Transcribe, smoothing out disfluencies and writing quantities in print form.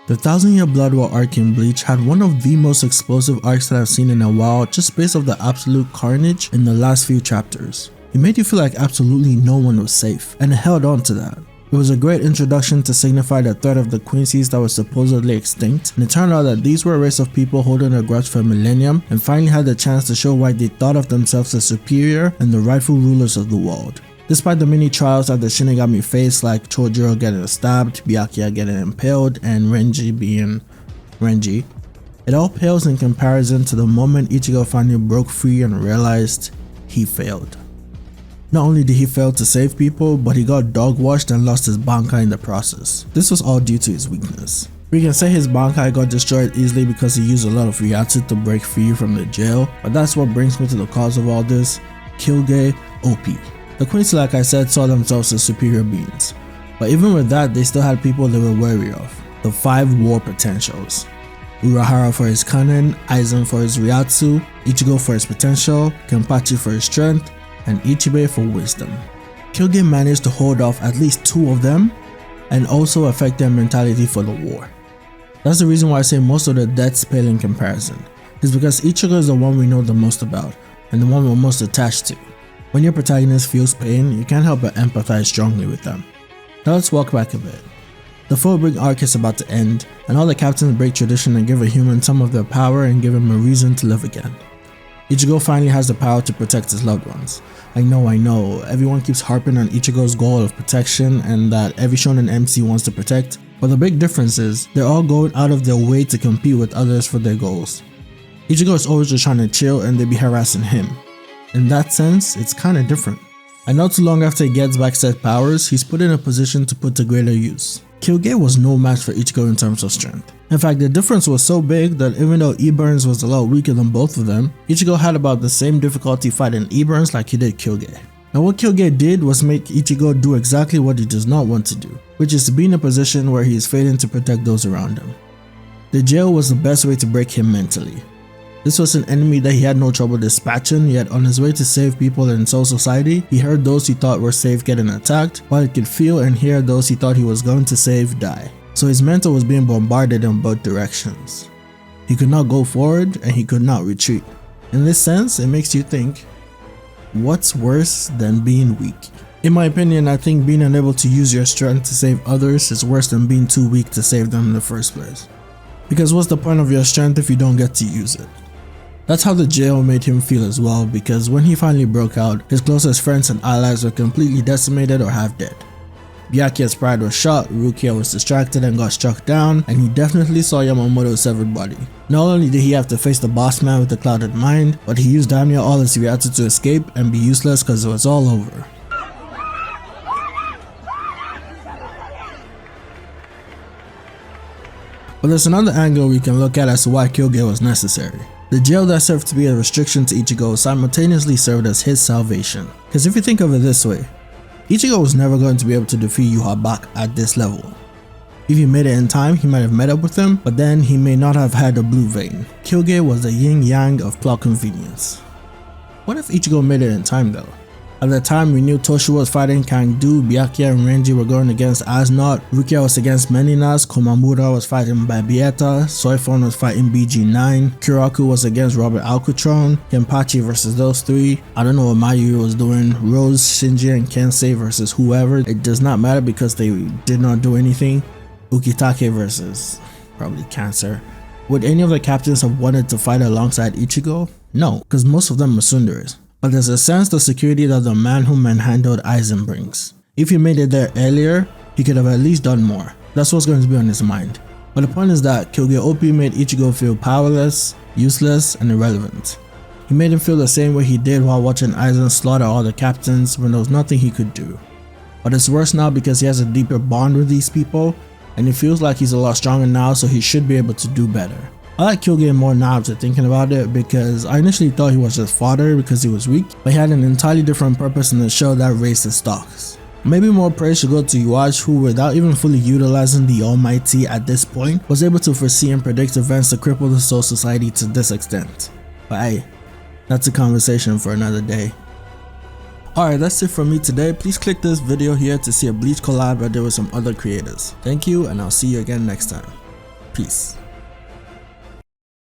The 1000-Year Blood War arc in Bleach had one of the most explosive arcs that I've seen in a while, just based off the absolute carnage in the last few chapters. It made you feel like absolutely no one was safe, and it held on to that. It was a great introduction to signify the threat of the Quincy's that was supposedly extinct, and it turned out that these were a race of people holding a grudge for a millennium and finally had the chance to show why they thought of themselves as superior and the rightful rulers of the world. Despite the many trials that the Shinigami faced, like Chojuro getting stabbed, Byakuya getting impaled, and Renji being Renji, it all pales in comparison to the moment Ichigo finally broke free and realized he failed. Not only did he fail to save people, but he got dog-washed and lost his Bankai in the process. This was all due to his weakness. We can say his Bankai got destroyed easily because he used a lot of Ryatsu to break free from the jail, but that's what brings me to the cause of all this: Kilge, Opie. The Quincy, like I said, saw themselves as superior beings, but even with that, they still had people they were wary of. The 5 war potentials: Urahara for his Kanen, Aizen for his Ryatsu, Ichigo for his potential, Kenpachi for his strength, and Ichibe for wisdom. Kilge managed to hold off at least 2 of them and also affect their mentality for the war. That's the reason why I say most of the deaths pale in comparison. It's because Ichigo is the one we know the most about and the one we're most attached to. When your protagonist feels pain, you can't help but empathize strongly with them. Now let's walk back a bit. The Fullbring arc is about to end, and all the captains break tradition and give a human some of their power and give him a reason to live again. Ichigo finally has the power to protect his loved ones. I know, everyone keeps harping on Ichigo's goal of protection and that every shonen MC wants to protect, but the big difference is they're all going out of their way to compete with others for their goals. Ichigo is always just trying to chill and they be harassing him. In that sense, it's kinda different. And not too long after he gets back said powers, he's put in a position to put to greater use. Kilge was no match for Ichigo in terms of strength. In fact, the difference was so big that even though E-Burns was a lot weaker than both of them, Ichigo had about the same difficulty fighting E-Burns like he did Kilge. Now what Kilge did was make Ichigo do exactly what he does not want to do, which is to be in a position where he is failing to protect those around him. The jail was the best way to break him mentally. This was an enemy that he had no trouble dispatching, yet on his way to save people in Soul Society, he heard those he thought were safe getting attacked, while he could feel and hear those he thought he was going to save die. So his mental was being bombarded in both directions. He could not go forward and he could not retreat. In this sense, it makes you think, what's worse than being weak? In my opinion, I think being unable to use your strength to save others is worse than being too weak to save them in the first place. Because what's the point of your strength if you don't get to use it? That's how the jail made him feel as well, because when he finally broke out, his closest friends and allies were completely decimated or half dead. Byakuya's pride was shot, Rukia was distracted and got struck down, and he definitely saw Yamamoto's severed body. Not only did he have to face the boss man with a clouded mind, but he used damn near all his Ryatsu to escape and be useless because it was all over. But there's another angle we can look at as to why Kilge was necessary. The jail that served to be a restriction to Ichigo simultaneously served as his salvation. Because if you think of it this way, Ichigo was never going to be able to defeat Yhwach at this level. If he made it in time, he might have met up with him, but then he may not have had a blue vein. Kilge was the yin-yang of plot convenience. What if Ichigo made it in time though? At the time, we knew Toshu was fighting Kangdu, Byakuya and Renji were going against Asnot, Rukia was against Meninas, Komamura was fighting Babieta, Soifon was fighting BG9, Kiraku was against Robert Alcatron, Kenpachi versus those 3, I don't know what Mayuri was doing, Rose, Shinji and Kensei versus whoever, it does not matter because they did not do anything, Ukitake versus probably Cancer. Would any of the captains have wanted to fight alongside Ichigo? No, because most of them were tsunderes. But there's a sense of security that the man who manhandled Aizen brings. If he made it there earlier, he could have at least done more. That's what's going to be on his mind. But the point is that Kilge Opie made Ichigo feel powerless, useless, and irrelevant. He made him feel the same way he did while watching Aizen slaughter all the captains when there was nothing he could do. But it's worse now because he has a deeper bond with these people, and he feels like he's a lot stronger now, so he should be able to do better. I like Kilge more now after thinking about it, because I initially thought he was just fodder because he was weak, but he had an entirely different purpose in the show that raised his stocks. Maybe more praise should go to Yhwach, who without even fully utilizing the Almighty at this point, was able to foresee and predict events to cripple the Soul Society to this extent. But hey, that's a conversation for another day. Alright, that's it from me today. Please click this video here to see a Bleach collab I did with some other creators. Thank you, and I'll see you again next time. Peace.